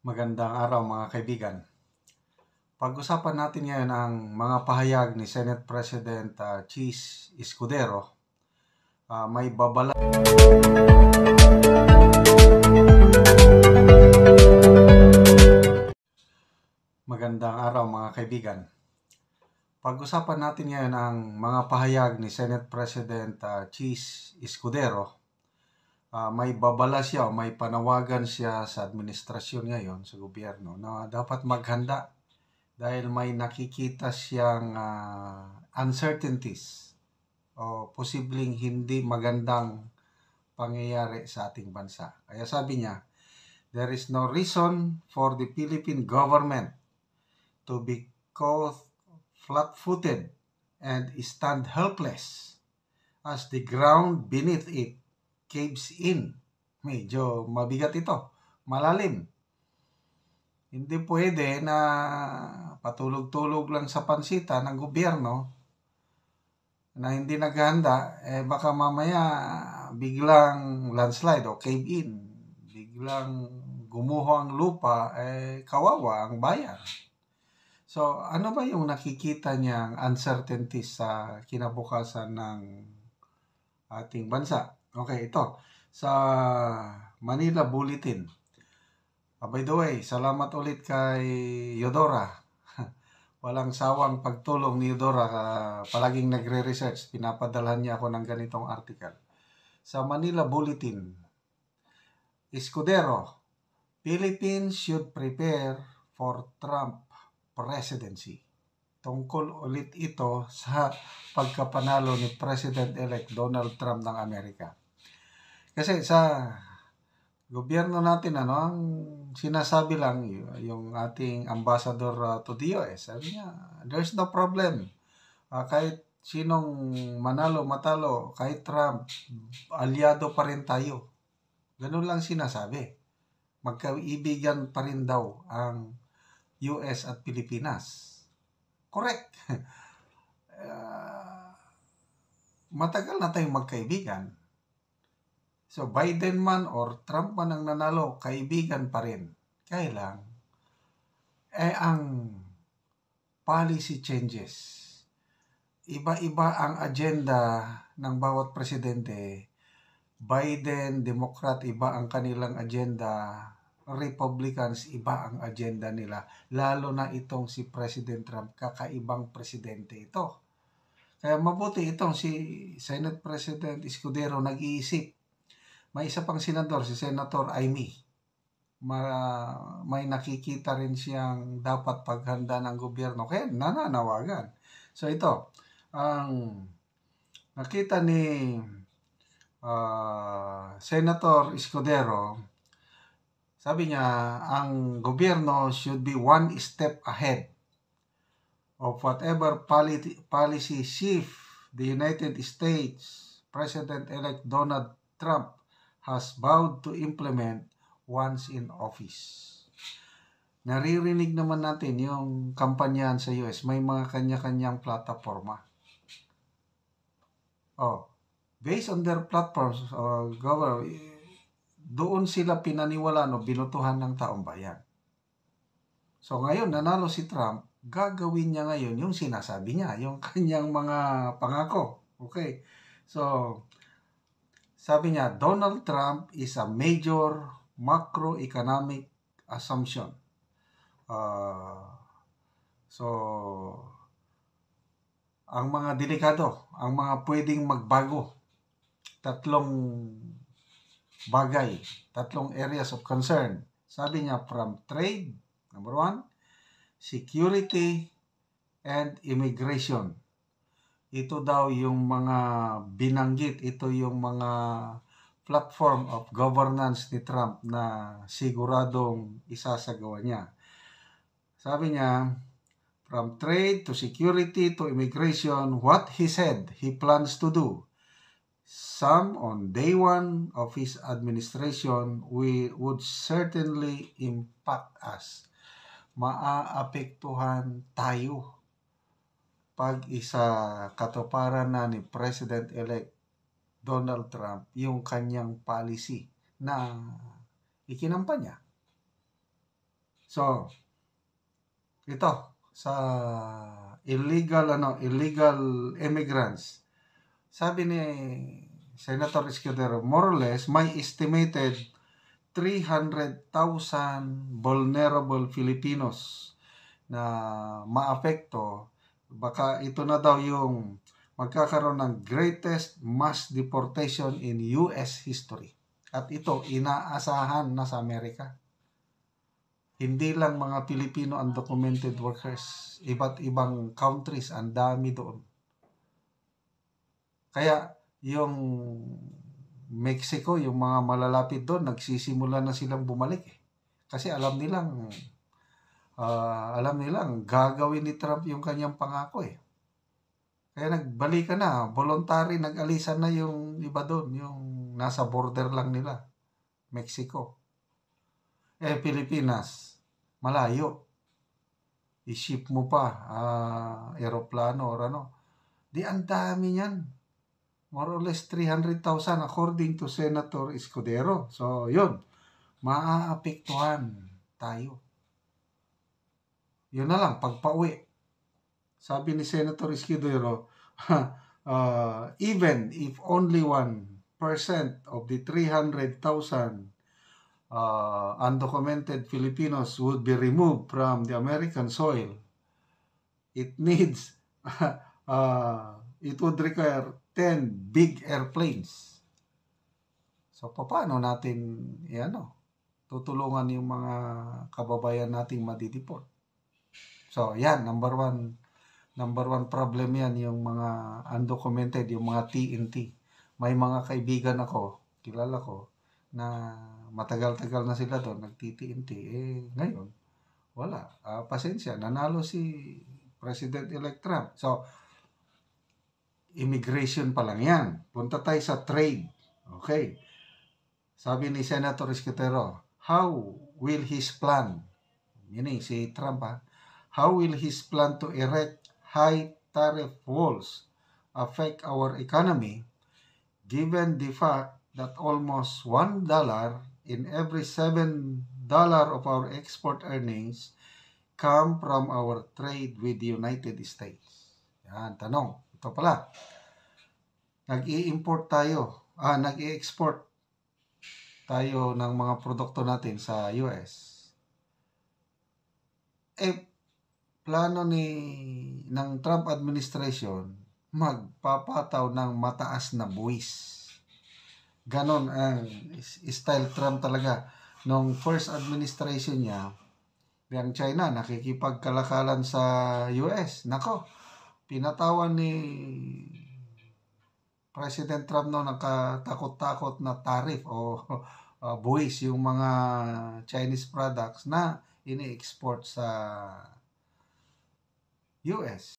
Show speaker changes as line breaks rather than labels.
Magandang araw mga kaibigan. Pag-usapan natin ngayon ang mga pahayag ni Senate President Chis Escudero. May babala. Magandang araw mga kaibigan. Pag-usapan natin ngayon ang mga pahayag ni Senate President Chis Escudero. May babala siya o may panawagan siya sa administrasyon ngayon sa gobyerno na dapat maghanda dahil may nakikita siyang uncertainties o posibleng hindi magandang pangyayari sa ating bansa. Kaya sabi niya, there is no reason for the Philippine government to be caught flat-footed and stand helpless as the ground beneath it caves in. Medyo mabigat ito, malalim. Hindi pwede na patulog-tulog lang sa pansita ng gobyerno na hindi naghahanda, baka mamaya biglang landslide o cave in, biglang gumuho ang lupa, kawawa ang bayan. So, ano ba yung nakikita niyang uncertainties sa kinabukasan ng ating bansa? Okay, ito. Sa Manila Bulletin. By the way, salamat ulit kay Yodora. Walang sawang pagtulong ni Yodora. Palaging nagre-research. Pinapadalhan niya ako ng ganitong article. Sa Manila Bulletin. Escudero, Philippines should prepare for Trump presidency. Tungkol ulit ito sa pagkapanalo ni President-elect Donald Trump ng Amerika. Kasi sa gobyerno natin, ang sinasabi lang yung ating ambassador to the US, sabi niya, there's no problem. Kahit sinong manalo, matalo, kahit Trump, aliado pa rin tayo. Ganun lang sinasabi. Magkaibigan pa rin daw ang US at Pilipinas. Correct. Matagal na tayong magkaibigan. So, Biden man or Trump man ang nanalo, kaibigan pa rin. Kaya lang, ang policy changes. Iba-iba ang agenda ng bawat presidente. Biden, Democrat, iba ang kanilang agenda. Republicans, iba ang agenda nila. Lalo na itong si President Trump, kakaibang presidente ito. Kaya mabuti itong si Senate President Escudero nag-iisip. May isa pang senador, si Senator Amy. May nakikita rin siyang dapat paghanda ng gobyerno. Kaya nananawagan. So ito, ang nakita ni Senator Escudero, sabi niya, ang gobyerno should be one step ahead of whatever policy shift the United States President-elect Donald Trump has vowed to implement once in office. Naririnig naman natin yung kampanyahan sa US, may mga kanya-kanyang plataforma. Based on their platforms, doon sila pinaniwalaan o binutuhan ng taong bayan. So ngayon, nanalo si Trump, gagawin niya ngayon yung sinasabi niya, yung kanyang mga pangako. Okay. So, sabi niya, Donald Trump is a major macroeconomic assumption. So, ang mga delikado, ang mga pwedeng magbago, tatlong bagay, tatlong areas of concern. Sabi niya, from trade, number 1, security, and immigration. Ito daw yung mga binanggit, ito yung mga platform of governance ni Trump na siguradong isasagawa niya. Sabi niya, from trade to security to immigration, what he said he plans to do. Some on day one of his administration would certainly impact us. Maaapektuhan tayo pag isa katuparan na ni President-elect Donald Trump yung kanyang policy na ikinampa niya. So, ito sa illegal immigrants. Sabi ni Senator Escudero, more or less may estimated 300,000 vulnerable Filipinos na maapekto. Baka ito na daw yung magkakaroon ng greatest mass deportation in US history. At ito, inaasahan na sa Amerika. Hindi lang mga Pilipino undocumented workers. Iba't ibang countries, ang dami doon. Kaya, yung Mexico, yung mga malalapit doon, nagsisimula na silang bumalik. Kasi alam nilang gagawin ni Trump yung kanyang pangako eh. Kaya nagbalikan na, voluntary, nag-alisan na yung iba doon, yung nasa border lang nila, Mexico. Pilipinas, malayo. I-ship mo pa, aeroplano or ano. Di ang dami niyan. More or less 300,000 according to Senator Escudero. So, yun, maaapektuhan tayo. Yun na lang, pagpa-uwi. Sabi ni Senator Escudero, even if only 1% of the 300,000 undocumented Filipinos would be removed from the American soil, it would require 10 big airplanes. So, paano natin tutulungan yung mga kababayan nating madideport? So, yan, number one problem yan, yung mga undocumented, yung mga TNT. May mga kaibigan ako, kilala ko, na matagal-tagal na sila doon, nagti-TNT. Ngayon, wala. Pasensya, nanalo si President-elect Trump. So, immigration pa lang yan. Punta tayo sa trade. Okay. Sabi ni Senator Escudero, how will his plan, meaning si Trump how will his plan to erect high tariff walls affect our economy given the fact that almost $1 in every $7 of our export earnings come from our trade with the United States? Yan, tanong. Ito pala. Nag-i-export tayo ng mga produkto natin sa US. Plano ng Trump administration magpapataw ng mataas na buwis. Ganon ang style Trump talaga. Nung first administration niya, yung China nakikipagkalakalan sa US. Nako, pinatawan ni President Trump no nakatakot-takot na tariff o buwis yung mga Chinese products na ini-export sa US.